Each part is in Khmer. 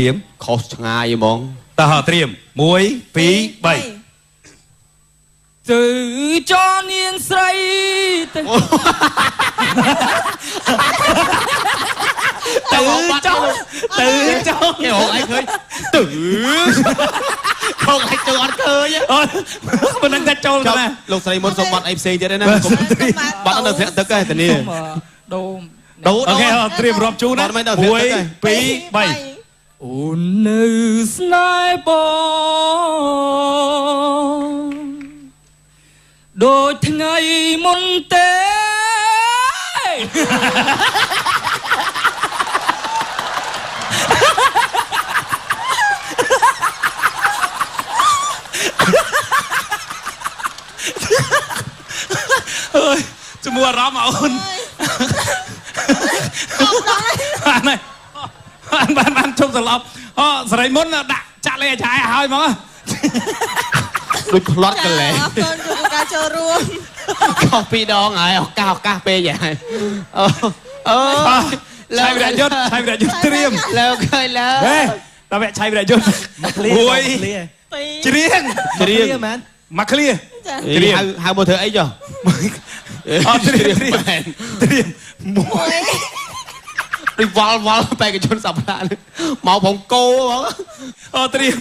Tiêm khó ngay mong ta họ tiêm muối phí bảy từ cho niên say từ trong cái hộ anh khơi tử không anh chưa ăn cơ nhá mình đang trâu cho nè lục sài môn xong bạn em xây thế đấy nè bạn nó được thiện tức cái tình đi đâu đấu ok họ tiêm rộp chú nè muối phí bảy ôn nữ sniper đôi ngày môn tế ơi chú mua rõ mà ôn anh này anh chụp sờ lọc sợi muốn đã chặt lên trái hơi mà đôi lót cái lẻ con của ca cho luôn không pi đo ngài cao cà phê vậy chạy về đại dốt tiêm leo khơi leo ê ta vẽ chạy về đại dốt muối riêng mặc clear hai bộ thơ ấy chưa tiêm muối đi volไปกับชนสับละเมาผมโก้tiêm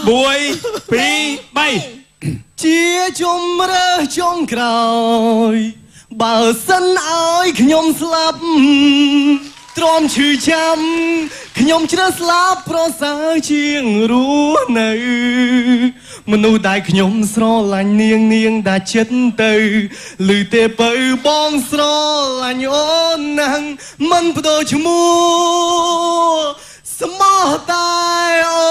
muối phí bay ជាជំរើសចុងក្រោយបើសិនឲ្យខ្ញុំស្លាប់ទ្រាំឈឺចាំខ្ញុំជ្រើសស្លាប់ប្រសើរជាងរស់នៅមនុស្សដែលខ្ញុំស្រឡាញ់នាងដែលចិត្តទៅឮទេបើបងស្រឡាញ់អូនណាស់មិនបដូរឈ្មោះស្មោះតែអូ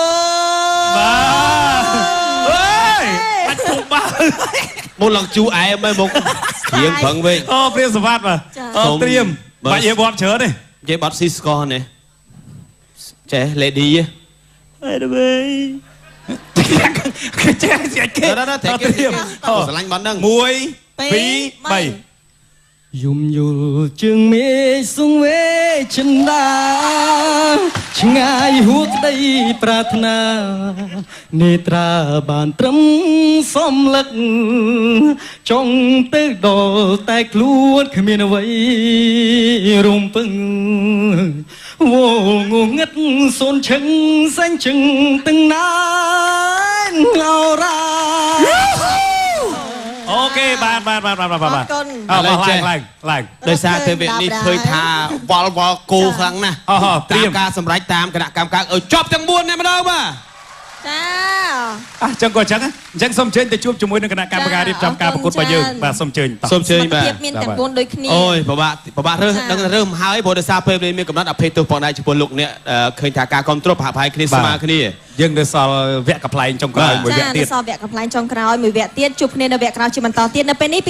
នបាទ một lần chú ai mới một tiếng phận về ព្រាមសវត្តបាទត្រៀមបាច់ឲ្យបត់ច្រើនទេ chế bot si score này chế lady ê đâu bê cái chế gì kia đó đó thế kia lanh bắn đằng muối phí bảy យំយល់ជើងមេសងវេចិនដាឆ្ងាយហួក្តីប្រាថ្នានេត្រាបានត្រឹមសំលឹកចង់ទៅដល់តែខ្លួនគ្មានអ្វីរំពឹងវងងឹតសូនឈឹងសាញ់ជឹងទាំងណានអរ៉ាអូខេបាទឡើងដោយសារទេវនេះឃើញថាវល់គោខ្លាំងណាស់ត្រៀមការសម្រេចតាមគណៈកម្មការឲ្យចប់ទាំង4នេះម្ដងបាទ ចា ចឹងក៏ចឹងអញ្ចឹងសូមអញ្ជើញទៅជួបជាមួយនឹងគណៈកម្មការរៀបចំការប្រកួតរបស់យើងបាទសូមអញ្ជើញបាទមានទាំង4ដូចគ្នាអូយពិបាករើសដឹងរើសមកហើយព្រោះដោយសារពេលវេលាមានកំណត់អភ័យទោសផងដែរចំពោះលោកអ្នកឃើញថាការគ្រប់គ្រងប្រហែលគ្នាស្មើគ្នាយើងនៅសល់វគ្គកំ pl ែងចុងក្រោយមួយវគ្គទៀត សល់វគ្គកំ pl ែងចុងក្រោយមួយវគ្គទៀតជួបគ្នានៅវគ្គក្រោយជាបន្តទៀតនៅពេលនេះ